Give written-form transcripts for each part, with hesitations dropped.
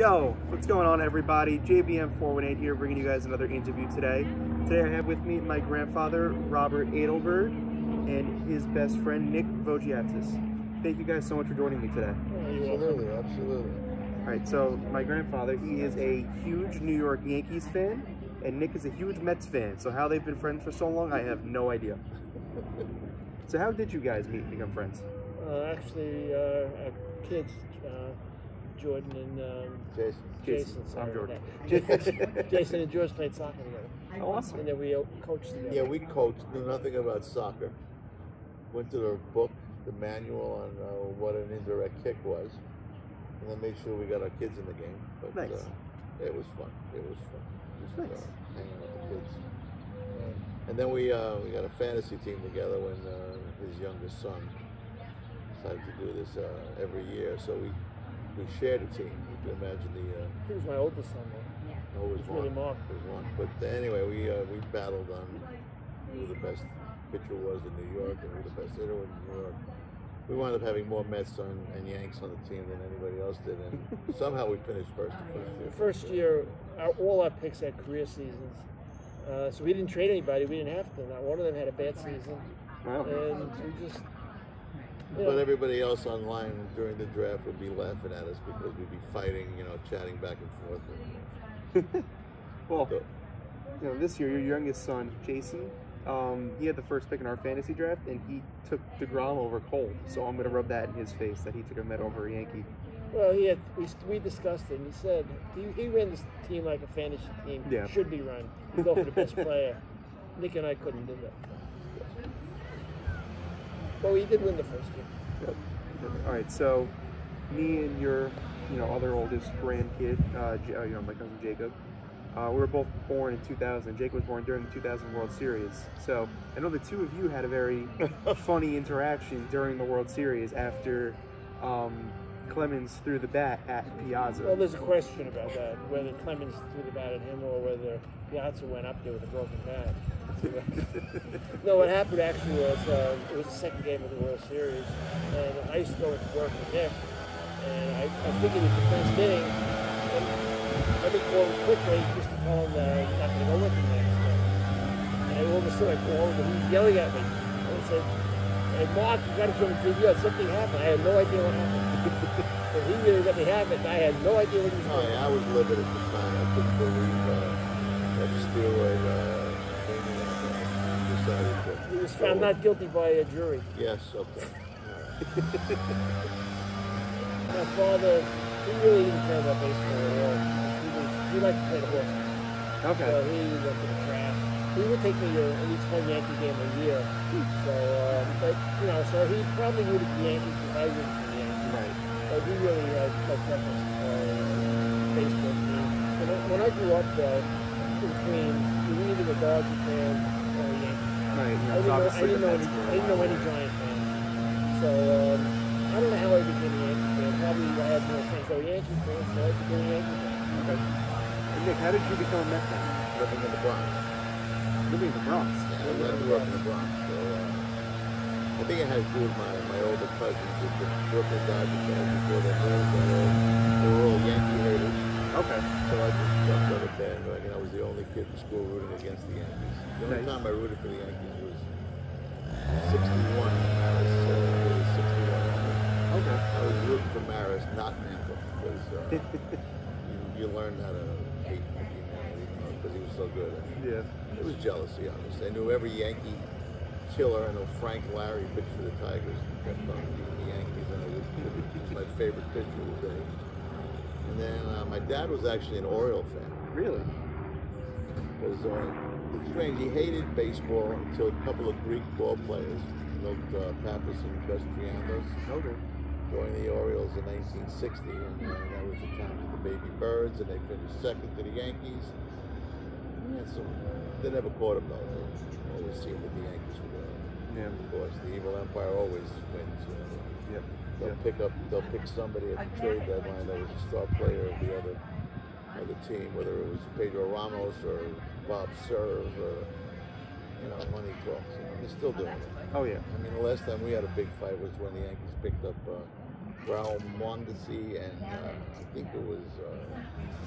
Yo, what's going on, everybody? JBM418 here, bringing you guys another interview today. Today I have with me my grandfather, Robert Adelberg, and his best friend, Nick Vogiatzis. Thank you guys so much for joining me today. Absolutely, absolutely. All right, so my grandfather, he is a huge New York Yankees fan, and Nick is a huge Mets fan. So how they've been friends for so long, I have no idea. So how did you guys meet and become friends? Actually, our kids, Jordan and Jason. I'm Jordan. Jason and George played soccer together. Oh, awesome. And then we coached together. Yeah, we coached, knew nothing about soccer. Went to the book, the manual on what an indirect kick was, and then made sure we got our kids in the game. But nice. It was fun. It was fun. Just nice. Hanging with the kids. And then we got a fantasy team together when his youngest son decided to do this every year. So we shared a team. You can imagine the. I think it was my oldest son, though. No, it was one. Really Mark. It was one. But anyway, we battled on who the best pitcher was in New York and who the best hitter was in New York. We wound up having more Mets and Yanks on the team than anybody else did, and somehow we finished first the first year. All our picks had career seasons, so we didn't trade anybody. We didn't have to. Not one of them had a bad season, Wow. and we just. But everybody else online during the draft would be laughing at us because we'd be fighting, chatting back and forth. Well, this year, your youngest son, Jason, he had the first pick in our fantasy draft, and he took DeGrom over Cole. So I'm going to rub that in his face that he took a Met over a Yankee. Well, we discussed it, and he said he ran this team like a fantasy team should be run. You go for the best player. Nick and I couldn't do that. Well, he did win the first year. Yep. All right, so me and your, other oldest grandkid, my cousin Jacob, we were both born in 2000. Jake was born during the 2000 World Series. So I know the two of you had a very funny interaction during the World Series after Clemens threw the bat at Piazza. Well, there's a question about that, whether Clemens threw the bat at him or whether Piazza went up there with a broken bat. No, what happened actually was it was the second game of the World Series, and I used to go into work with Nick, and I figured it was the first inning, and let me call him quickly just to tell him that I'm not going to go with him next game. And all of a sudden I called him, and he was yelling at me. And I said, "Hey, Mark, you got to come and figure out something happened." I had no idea what happened. But he really let me have it, and I had no idea what he was doing. Yeah, I was livid at the time. I couldn't believe that steroid decided to. He was found not guilty by a jury. Yes, okay. My father, he really didn't care about baseball at all. He liked to play the horses. Okay. So he went to the track. He would take me to at least one Yankee game a year. So, so he probably rooted for the Yankees because I rooted for the Yankees. Right. But he really had no preference for baseball team. When I grew up, though, in Queens, you were either a Dodger fan or a Yankee. Right. I didn't know any Giant fans. So, I don't know how I became a Yankee fan. Probably I had more friends that were Yankee fans, so I became a Yankee fan. Okay. And Nick, how did you become a Met fan? Living in the Bronx. Living in the Bronx? Yeah, I grew up in the Bronx. So, I think it has to do with my older cousins who've been Brooklyn Dodgers fans before they moved. They were all Yankee haters. Okay. So I just jumped on the bandwagon. I was the only kid in school rooting against the Yankees. The only time I rooted for the Yankees was 61. Maris, it was 61. Okay. I was rooting for Maris, not Mantle, because you learned how to hate Mickey Mantle because he was so good. Yeah. It was jealousy, honestly. I knew every Yankee killer. I know Frank Larry pitched for the Tigers, kept on beating the Yankees, and he was my favorite pitcher of the day. And then my dad was actually an Oriole fan. Really? Because it's strange, he hated baseball until a couple of Greek ball players, Pappas and Castellanos, joined the Orioles in 1960, and that was the time of the Baby Birds, and they finished second to the Yankees. They never caught them though. They always seemed that the Yankees would win. Yeah. Of course, the evil empire always wins. Yep. They'll pick somebody at the trade deadline that was a star player of the other team, whether it was Pedro Ramos or Bob Serve or money talks. They're still doing it. Oh yeah. I mean, the last time we had a big fight was when the Yankees picked up Brown Mondesi, and I think it was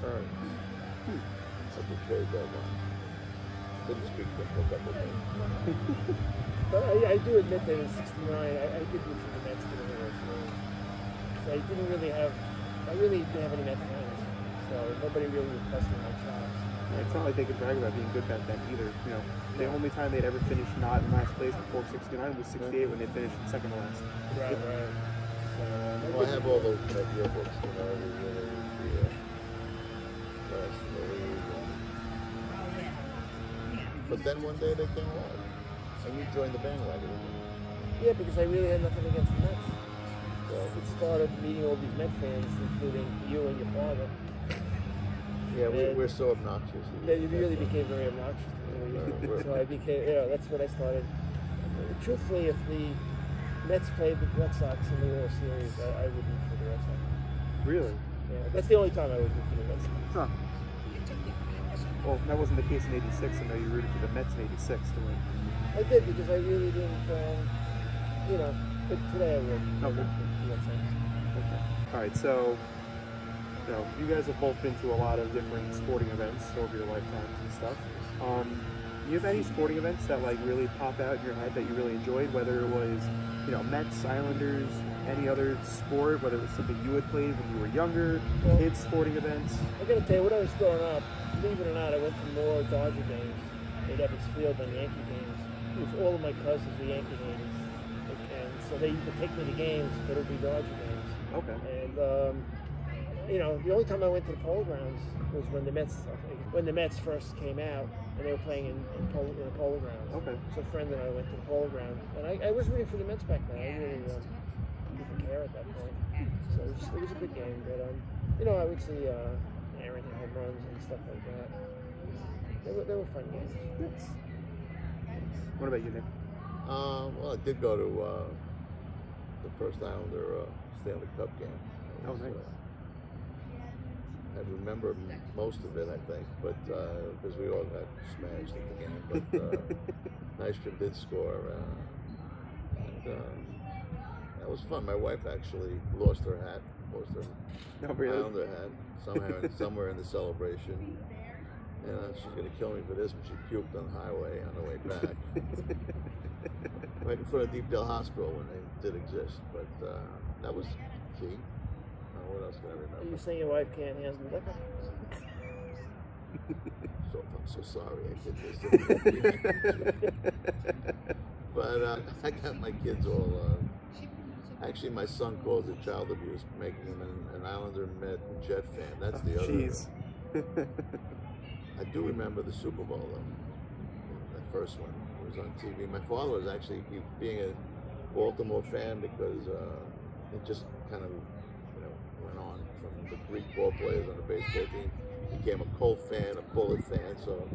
Ernst at the trade deadline. Didn't speak to him for a couple of days. But I do admit that in '69, I did root for the Mets to the World Series. So I really didn't have any Mets fans. So nobody really was busting my chops. It's not like they could brag about being good back then either. You know, the only time they'd ever finished not in last place before '69 was '68 when they finished in second to last. Right, right. So, Well, I have all those yearbooks, you know, the last in the league. But then one day they came along, and you joined the bandwagon. yeah, because I really had nothing against the Mets. So it started meeting all these Met fans, including you and your father. Yeah, we're so obnoxious. Yeah, you really became very obnoxious to me. So I became, that's what I started. Truthfully, if the Mets played the Red Sox in the World Series, I would root for the Red Sox. Really? Yeah, that's the only time I would root for the Red Sox. Huh. Well, that wasn't the case in '86. I know you rooted for the Mets in '86 to win. I did because I really didn't, but today I would. Okay. Okay. All right, so, you guys have both been to a lot of different sporting events over your lifetimes and stuff. Do you have any sporting events that like really pop out in your head that you really enjoyed, whether it was, Mets, Islanders, any other sport, whether it was something you had played when you were younger, kids sporting events? I gotta tell you, when I was growing up, believe it or not, I went to more Dodger games at Ebbets Field than Yankee games. Because all of my cousins were Yankee haters. And so they would take me to games, but it would be Dodger games. Okay. And, the only time I went to the Polo Grounds was when the Mets first came out, and they were playing in the Polo Grounds. Okay. So a friend and I went to the Polo Grounds, and I was rooting for the Mets back then. I really didn't care at that point. So it was a good game, but I would see Aaron hit home runs and stuff like that. They were fun games. What about you, Nick? Well, I did go to the first Islander Stanley Cup game. Oh, nice. I remember most of it, I think, but because we all got smashed at the game. But Nystrom did score, and that was fun. My wife actually lost her Islander hat somewhere in the celebration. And she's going to kill me for this, but she puked on the highway on the way back. Right in front of Deepdale Hospital when they did exist. But that was key. What else can I remember? Are you saying your wife can't handle liquor? So I'm so sorry I did this. But I got my kids all... actually, my son calls it child abuse, making him an Islander, Met, and Jet fan. That's the other... Jeez. I do remember the Super Bowl, though. The first one. It was on TV. My father was actually being a Baltimore fan because it just kind of, went on from the Greek ball players on the baseball team. Became a Colt fan, a Bullet fan. So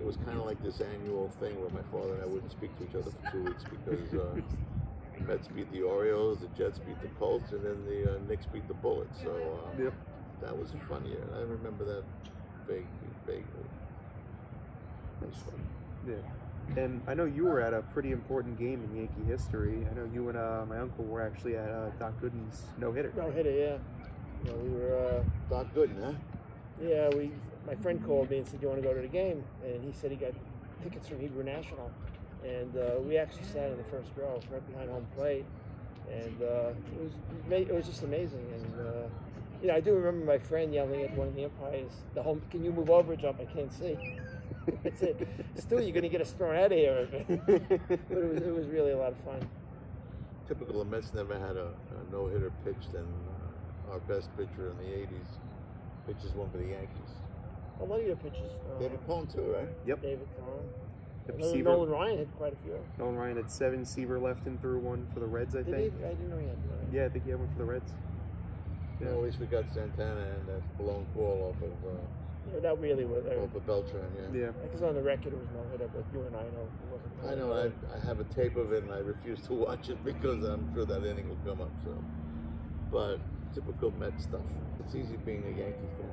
it was kind of like this annual thing where my father and I wouldn't speak to each other for 2 weeks because the Mets beat the Orioles, the Jets beat the Colts, and then the Knicks beat the Bullets. So that was a fun year. I remember that vaguely. That was fun. Yeah. And I know you were at a pretty important game in Yankee history. I know you and my uncle were actually at Doc Gooden's no-hitter. No-hitter, yeah. We were... Doc Gooden, huh? Yeah, my friend called me and said, "Do you want to go to the game?" And he said he got tickets from Hebrew National. And we actually sat in the first row, right behind home plate. And it was just amazing. And, I do remember my friend yelling at one of the umpires, "Can you move over, jump? I can't see." I said, "Stu, you're going to get us thrown out of here." But it was really a lot of fun. Typical, the Mets never had a no-hitter pitched, and our best pitcher in the 80s pitches one for the Yankees. A lot of your pitches. David Cohn, too, right? Yep. David Cohn. Yep, Nolan Ryan had quite a few. Nolan Ryan had 7. Seaver left and threw one for the Reds, I think. I didn't know he had one. Yeah, I think he had one for the Reds. Yeah. Well, at least we got Santana and that blown ball off of that really was. Off of Beltran, yeah. Because on the record it was no hitter, but you and I know it wasn't. I know. I have a tape of it, and I refuse to watch it because I'm sure that inning will come up. So, but typical Met stuff. It's easy being a Yankee fan.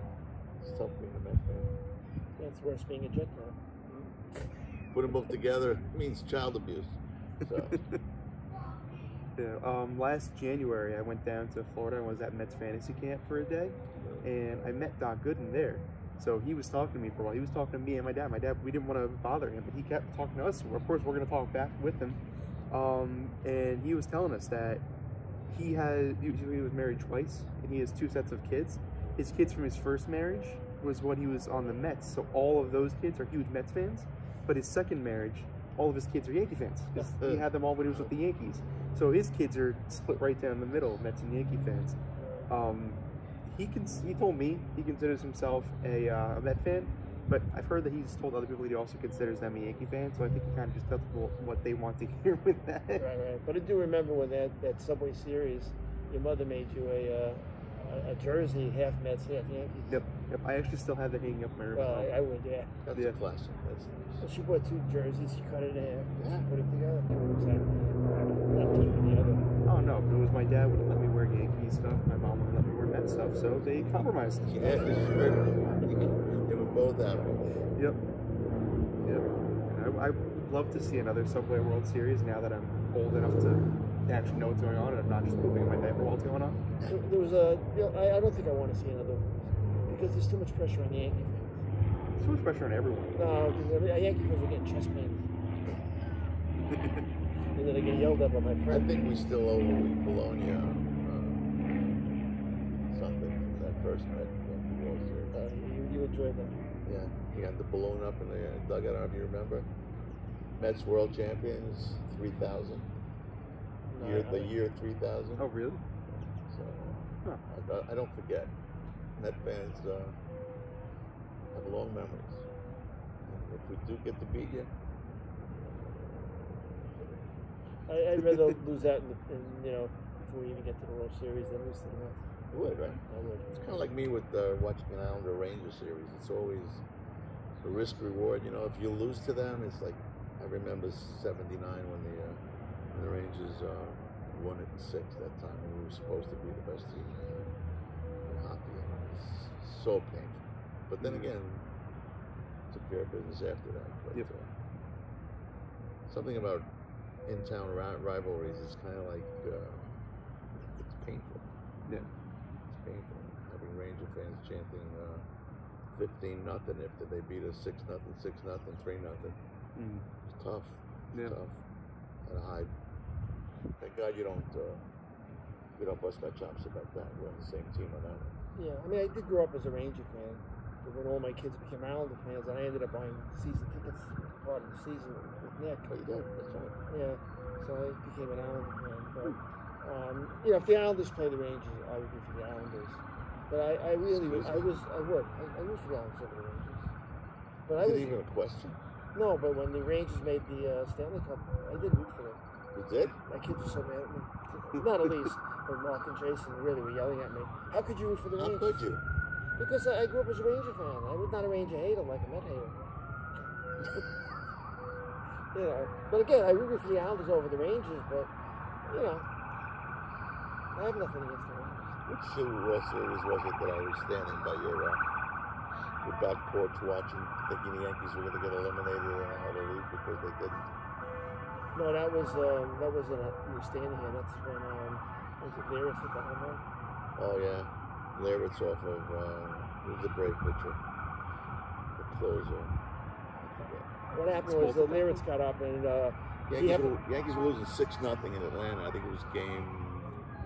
It's tough being a Met fan. Yeah, it's worse being a Jet fan. Put them both together means child abuse. So. Yeah. Last January, I went down to Florida and was at Mets fantasy camp for a day, and I met Doc Gooden there. So he was talking to me for a while. He was talking to me and my dad. My dad, we didn't want to bother him, but he kept talking to us. Of course, we're going to talk back with him. And he was telling us that he was married twice, and he has 2 sets of kids. His kids from his first marriage was when he was on the Mets, so all of those kids are huge Mets fans. But his second marriage, all of his kids are Yankee fans, because he had them all when he was with the Yankees. So his kids are split right down the middle, Mets and Yankee fans. He told me he considers himself a Met fan, but I've heard that he's told other people he also considers them a Yankee fan, so I think he kind of just tells people what they want to hear with that. Right. But I do remember when that Subway Series, your mother made you a jersey, half Mets, half Yankees. Yep. I actually still have that hanging up in my room. Well, I would, yeah. That's a classic. That's nice. Well, she bought 2 jerseys, she cut it in half, Yeah. put it together. Exactly. One team and the other. Oh no, it was my dad wouldn't let me wear Yankee stuff, my mom wouldn't let me wear Mets stuff, so they compromised. Yeah, they were both happy. Yep. And I would love to see another Subway World Series now that I'm old enough to actually know what's going on and I'm not just pooping in my diaper while it's going on. There was I don't think I want to see another one because there's too much pressure on the Yankee fans. There's too much pressure on everyone. No, because Yankee fans are getting chest pains. And then I get yelled at by my I friend. think we still owe Louis Bologna something from that first Met World Series. You enjoyed that. Yeah, he had the balloon up in the dugout. I don't know if you remember. Mets World Champions 3000. The year 3000. Oh, really? So I don't forget. Met fans have long memories. And if we do get to beat you, I'd rather lose that before we even get to the World Series than lose to the Mets. you would, right? I would. It's kind of like me with watching an Islander Ranger series. It's always a risk reward. You know, if you lose to them, it's like I remember '79 when the Rangers won it in 6 that time. We were supposed to be the best team in hockey. And it's so painful. But then again, took care of business after that. But Yep. Something about in-town rivalries is kind of like it's painful. Yeah. It's painful. Having Ranger fans chanting 15-0 after they beat us 6-0, 6-0, 3-0. It's tough. It's tough. And I thank God you don't bust my chops about that. We're on the same team on that one. Yeah, I mean, I did grow up as a Ranger fan, but when all my kids became Islander fans, and I ended up buying season tickets part of the season with Nick. Oh, you did? That's right. Yeah, so I became an Islander fan. But if the Islanders play the Rangers, I would root for the Islanders. But I really would. I root for the Islanders over the Rangers. But Is it even a question? No, but when the Rangers made the Stanley Cup, I did root for them. You did? My kids were so mad at me. Not Elise, but Mark and Jason really were yelling at me. How could you root for the Rangers? How could you? Because I grew up as a Ranger fan. I was not a Ranger hater like a Met hater. But again, I root for the Islanders over the Rangers, but, I have nothing against the Rangers. Which World Series was it that I was standing by your back porch watching, thinking the Yankees were going to get eliminated and out of the league because they didn't? No, that was we were standing here. That's when was it Lewis hit the home run? Oh yeah, Lewis off of who's the Brave pitcher, the closer. I forget. What happened was Lewis got up and Yankees were losing 6-0 in Atlanta. I think it was game.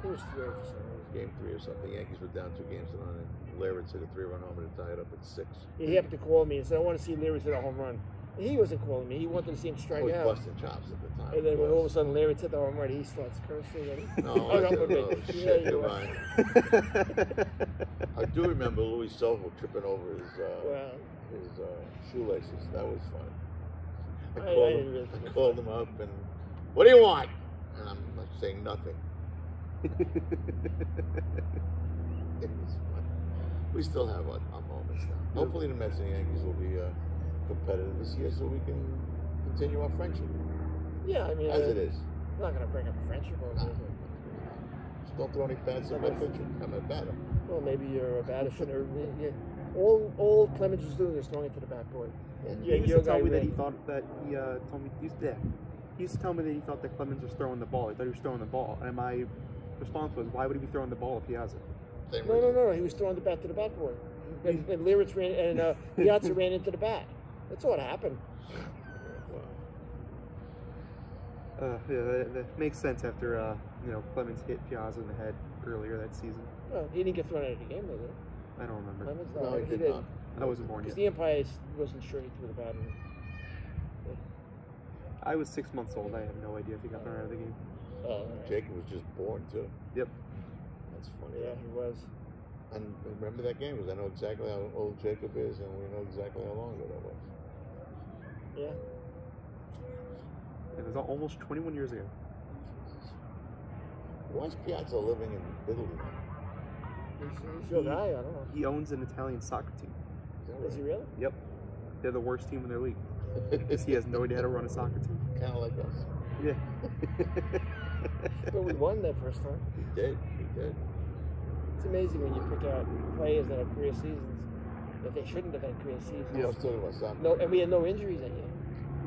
It was 3 for some reason. Game 3 or something. Yankees were down 2 games to none, and Lewis hit a 3-run homer to tie it up at 6. He happened to call me and said, "I want to see Lewis hit a home run." He wasn't calling me. He wanted to see him strike He was out. busting chops at the time. And then when all of a sudden Larry hit the home run, he starts cursing. And No, hung up with me. oh, Yeah, shit, you divine. I do remember Louis Soho tripping over his shoelaces. That was fun. I called him up and, "What do you want?" And I'm not saying nothing. It was fun. We still have our moments now. Hopefully the Mets and Yankees will be competitive this year so we can continue our friendship. Yeah, I mean, as it is. I'm not going to bring up a friendship over here. Just don't throw any bats at my pitcher. I'm a batter. Well, maybe you're a batter. All Clemens was doing is throwing it to the backboard. He used to tell me that he thought that he told me he used to tell me that he thought that Clemens was throwing the ball. He thought he was throwing the ball. And my response was, why would he be throwing the ball at Piazza? No. He was throwing the bat to the bat boy. And Liritz ran, and Piazza ran into the bat. That's what happened. Yeah, that makes sense after Clemens hit Piazza in the head earlier that season. Well, he didn't get thrown out of the game, though, did he? I don't remember. Clemens, No, he did not. I wasn't born Because yet. the umpire wasn't sure he threw the bat in. I was 6 months old. I have no idea if he got thrown out of the game. Oh, Jacob was just born too. Yep. That's funny. yeah, he was. And remember that game because I know exactly how old Jacob is, and we know exactly how long ago that was. Yeah. It was almost 21 years ago. Why is Piazza living in Italy? He's your guy, I don't know. He owns an Italian soccer team. Is he really? Yep. They're the worst team in their league. Because he has no idea how to run a soccer team. Kind of like us. Yeah. But we won that first time. He did. It's amazing when you pick out players that have career seasons that they shouldn't have had career seasons. Yeah, I was talking about soccer. No, and we had no injuries that year.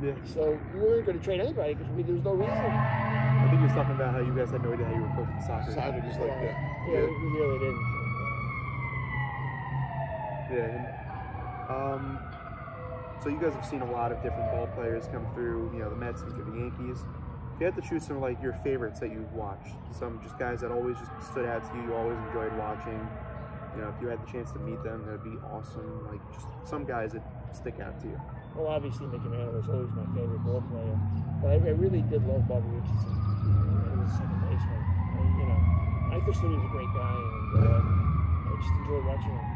Yeah. So we weren't going to trade anybody because there was no reason. I think he was talking about how you guys had no idea how you were coaching soccer. Soccer just like that. Yeah, we really didn't. Yeah. And, so you guys have seen a lot of different ball players come through, the Mets and the Yankees. If you had to choose some like your favorites that you've watched, some just guys that always just stood out to you always enjoyed watching. If you had the chance to meet them, that'd be awesome. Like just some guys that stick out to you. Well, obviously Nick Vogiatzis was always my favorite ball player, but I really did love Bob Adelberg. He was a second baseman. I just thought he was a great guy, and I just enjoyed watching him.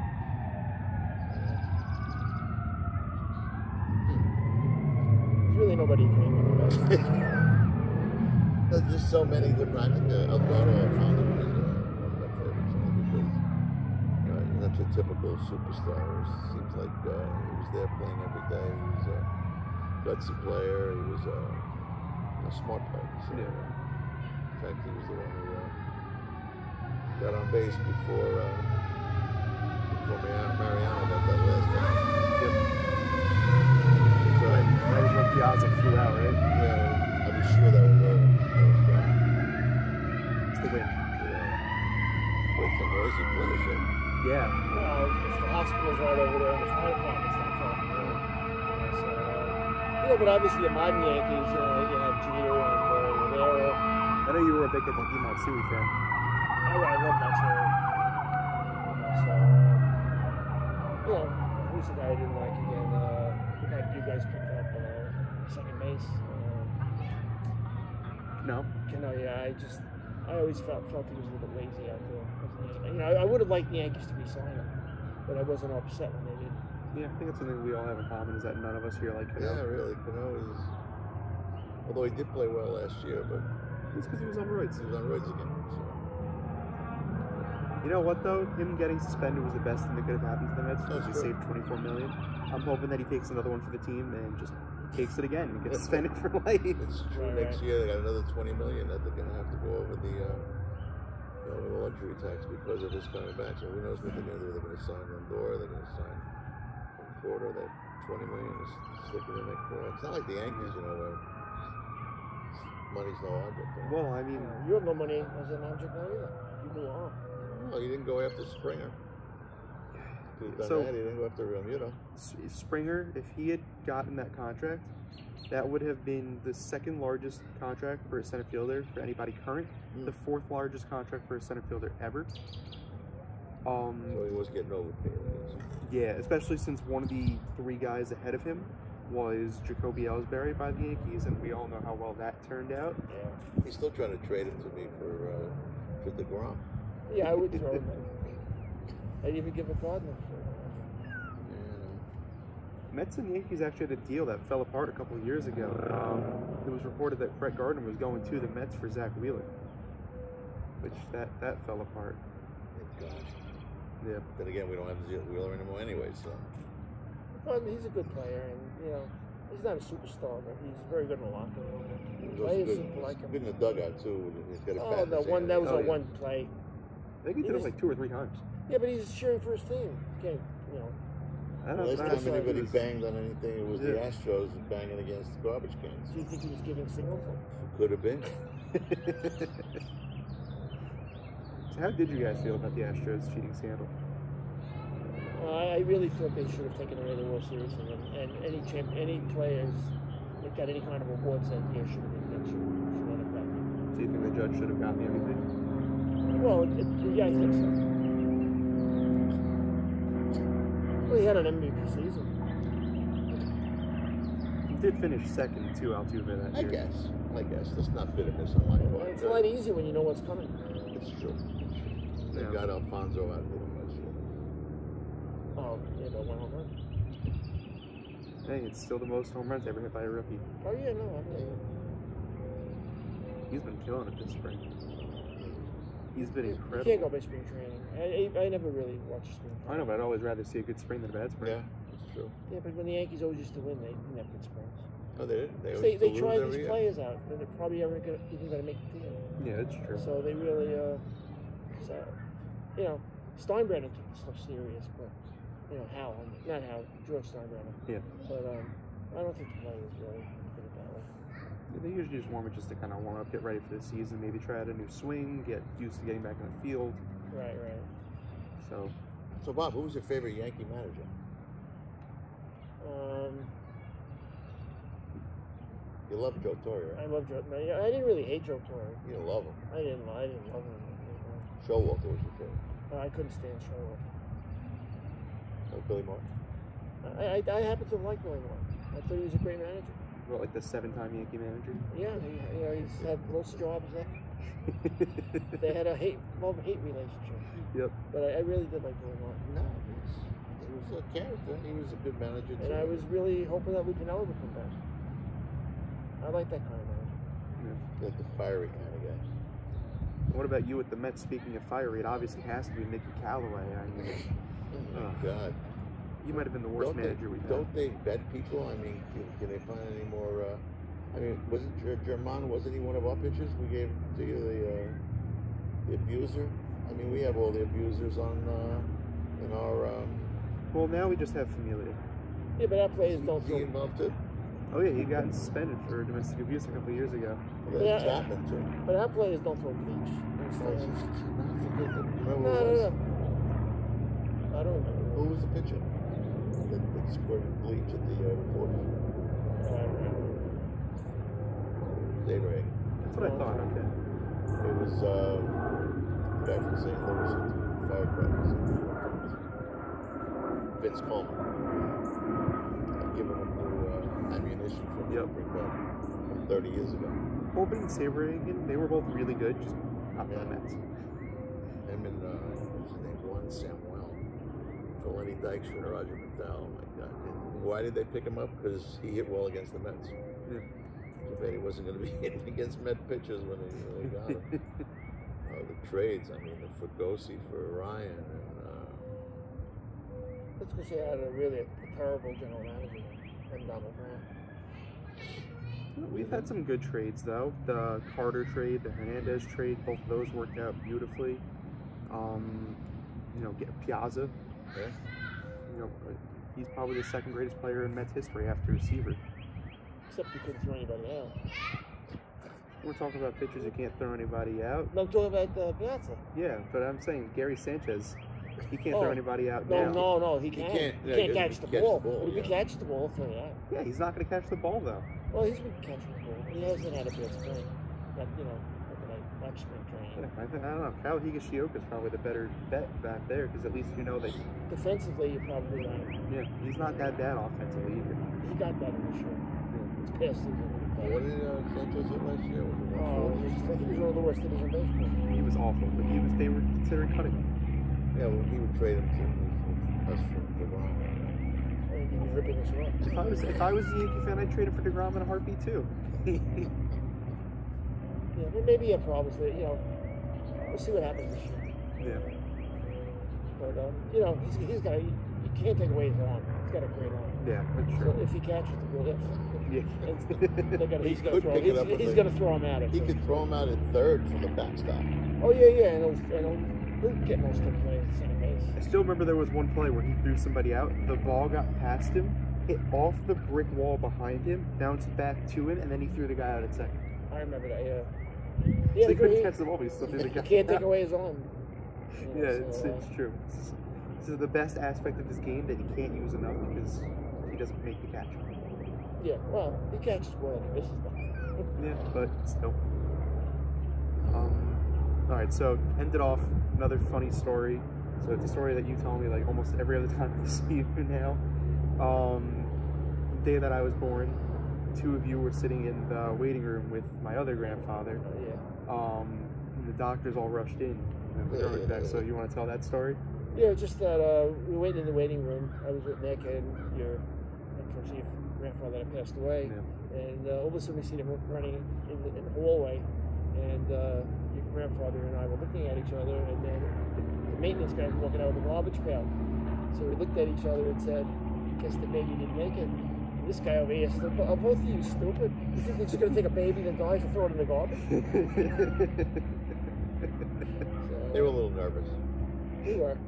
There's really nobody who came in the best. There's just so many different. I think Alberto Alfonso was one of my favorites because he's not your typical superstar. It seems like he was there playing every day. He was a gutsy player. He was a smart player. So, Yeah. in fact, he was the one who got on base before Mariano got that last one. Yep. So, That was when Piazza flew out, right? yeah, I'd be sure that was gone. It's the win. With the noisy players. Yeah. Just the hospitals right over there, and the fire department's not far from there. So, but obviously the modern Yankees, you have Jeter and Rivera. I know you were a big Hideki Matsui fan. I love Matsui. So, who's the guy I didn't like again? The guy you guys picked up, second base. No. I always felt he was a little bit lazy out there. I would have liked the Yankees to re-sign him, but I wasn't upset when they did. Yeah, I think that's something we all have in common is that none of us here like Cano. Yeah, really. Cano is. Although he did play well last year, but It's because he was on roids. he was on roids again. So. You know what though? Him getting suspended was the best thing that could have happened to the Mets because he That's true. saved $24 million. I'm hoping that he takes another one for the team and just takes it again and gets suspended for life. It's true. Right. Next year they got another $20 million that they're going to have to go over the luxury tax because of this coming back. So who knows what they're going to do? They're going to sign Lindor. They're going to sign Porter. That $20 million is sticking in their craw. It's not like the Yankees, where money's no object. Well, I mean, You have no money as an object now either. You move on. Well, you didn't go after Springer. Could have done So- that. You didn't go after Springer, if he had gotten that contract, that would have been the second largest contract for a center fielder for anybody current, the fourth largest contract for a center fielder ever. So he was getting overpaid. Yeah, especially since one of the three guys ahead of him was Jacoby Ellsbury by the Yankees, and we all know how well that turned out. Yeah. He's still trying to trade it to me for DeGrom. Yeah, I would throw him in. I'd even give a Gardner for Mets and Yankees actually had a deal that fell apart a couple of years ago. It was reported that Brett Gardner was going to the Mets for Zach Wheeler, which that fell apart. Gosh. Yeah. Then again, we don't have Wheeler anymore anyway, so. Well, he's a good player, and he's not a superstar, but he's very good in the locker room. He's Players good, seem to like him. good in the dugout, too. He's got a bat in Oh, his hand. that was Oh, a yeah. one play. I think he did it like 2 or 3 times. Yeah, but he's cheering for his team. Okay, I The don't last know. time anybody banged on anything, it was the Yeah. Astros banging against garbage cans. Do you think he was giving signals? Could have been. So how did you guys feel about the Astros cheating scandal? I really thought they should have taken away the World Series from them, and any players that got any kind of awards that year should have have gotten it. Do you think the judge should have gotten the MVP? Well, yeah, I think so. Well, he had an MVP season. He did finish second to Altuve that year. I guess. That's not bitterness on my part. It's a lot easier when you know what's coming. It's true. They got Alfonso out of it last year. Oh, yeah, but one home run. Hey, it's still the most home runs ever hit by a rookie. Oh, yeah, no, I mean, He's been killing it this spring. He's been you incredible. can't go by spring training. I never really watched spring training. I know, but I'd always rather see a good spring than a bad spring. Yeah, that's true. Yeah, but when the Yankees always used to win, they didn't have good springs. Oh, they They try these players out, and they're probably even going to make the team. Yeah, that's true. So they really, Steinbrenner took the stuff serious, but not Hal, George Steinbrenner. Yeah. But I don't think the players really put it that way. They usually just warm it just to kind of warm up, get ready for the season, maybe try out a new swing, get used to getting back in the field. Right. So Bob, who was your favorite Yankee manager? You love Joe Torre, right? I love Joe. I didn't really hate Joe Torre. You didn't love him. I didn't love him. Showalter was your favorite. I couldn't stand Showalter. Billy Martin. I happen to like Billy Martin. I thought he was a great manager. Well, like the 7-time Yankee manager? Yeah, he's had most jobs left. They had a love-hate relationship. Yep. But I really did like Billy Martin. No, he was a character. He was a good manager too. And I was really hoping that Lupinelli would come back. I like that kind of manager. Yeah. Like the fiery kind of guy. What about you with the Mets? Speaking of fiery, it obviously has to be Mickey Callaway. I mean, Oh my God. You might have been the worst manager we've had. Don't they vet people? I mean, can they find any more? I mean, wasn't German? Wasn't he one of our pitchers? We gave to you the abuser. I mean, we have all the abusers on in our. Well, now we just have Familia. Yeah, but our players don't Is he throw. involved too? Oh yeah, he got suspended for domestic abuse a couple of years ago. Well, that's happened too. But our players don't throw bleach. No. I don't remember. Who was the pitcher that squirted bleach at the reporters? Daybreak. That's what I thought. Okay. It was the guy from St. Louis at the firecrackers. Vince Coleman. I'd given him new ammunition from bring back from 30 years ago. Coleman and Saberhagen, they were both really good, just not for the Mets. Him and what's his name? Juan Samuel. Lenny Dykstra and Roger McDowell. Oh my God. And why did they pick him up? Because he hit well against the Mets. Yeah. Too bad he wasn't going to be hitting against Met pitchers when they got him. The trades, I mean, the Fugosi for Ryan. And, that's because they had a terrible general manager and Donald Graham. We've had some good trades, though. The Carter trade, the Hernandez trade, both of those worked out beautifully. Get Piazza. yeah. He's probably the second greatest player in Mets history after Seaver. Except he couldn't throw anybody out. We're talking about pitchers who can't throw anybody out. No, I'm talking about Piazza. Yeah, but I'm saying Gary Sanchez, he can't throw anybody out now. No, he can't. He can't catch the ball. But if he catches the ball, he'll throw it out. Yeah, he's not going to catch the ball, though. Well, he's been catching the ball. He hasn't had a bad spring. Not much spring training. I don't know. Kyle Higashioka is probably the better bet back there because at least you know that. Defensively, you're probably right. Yeah, he's not that bad offensively either. He got better this year. It's past season. What did Sanchez hit last year? Was it I think he was one of the worst hitters in baseball. He was awful, but they were considering cutting him. Yeah, well, he would trade him to us for DeGrom. I think he was ripping us off. If I was a Yankee fan, I'd trade him for DeGrom in a heartbeat too. Yeah, maybe he had problems there. We'll see what happens this year. Yeah. But he's got. You can't take away his arm. He's got a great arm. Yeah, that's true. So if he catches the ball, Yeah. he's going to throw him out. He could throw him out at third from the backstop. Oh yeah, and he'll He'll get most of the plays at second base. I still remember there was one play where he threw somebody out. The ball got past him, hit off the brick wall behind him, bounced back to him, and then he threw the guy out at second. I remember that, yeah. So he couldn't catch the ball, but he still threw the guy You can't take out. away his arm. Yeah, it's true. This is the best aspect of his game that he can't use enough because he doesn't make the catch. Yeah, well, he catches well and he misses them. Yeah, but still. Alright, so ended off another funny story. So it's a story that you tell me like almost every other time I see you now. The day that I was born, two of you were sitting in the waiting room with my other grandfather. Yeah. And the doctors all rushed in. So you want to tell that story? Yeah, just that we waited in the waiting room. I was with Nick and your unfortunate grandfather that passed away. Yeah. And all of a sudden we see him running in the hallway. And your grandfather and I were looking at each other. And then the maintenance guy was walking out with a garbage pail. So we looked at each other and said, guess the baby didn't make it. And this guy over here said, are both of you stupid? You think they're just going to take a baby that dies and throw it in the garbage? They were a little nervous. We were.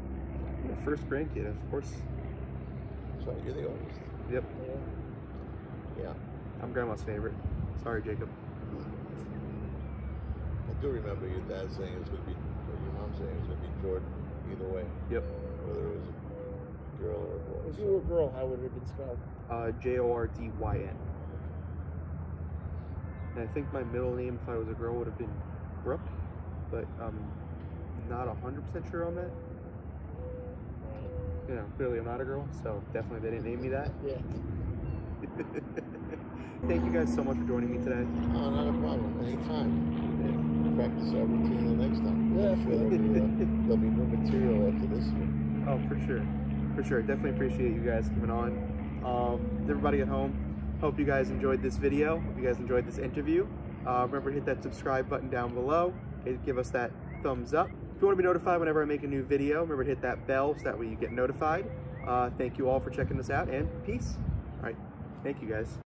The first grandkid, of course. That's right, you're the oldest. Yep. Yeah. I'm grandma's favorite. Sorry, Jacob. I do remember your dad saying it was going to be, or your mom saying it was going to be Jordan either way. Yep. Whether it was a girl or a boy. If you were a girl, how would it have been spelled? Jordyn. And I think my middle name, if I was a girl, would have been Brooke, but I'm not 100% sure on that. You know, clearly I'm not a girl, so definitely they didn't name me that. Yeah. Thank you guys so much for joining me today. Oh, not a problem. Anytime. Practice our routine the next time. Yeah. I'm sure there'll be new material after this year. Oh, for sure. For sure. Definitely appreciate you guys coming on. Everybody at home, hope you guys enjoyed this video. Hope you guys enjoyed this interview. Remember to hit that subscribe button down below. Give us that thumbs up. If you want to be notified whenever I make a new video, remember to hit that bell so that way you get notified. Thank you all for checking this out, and peace. All right. Thank you, guys.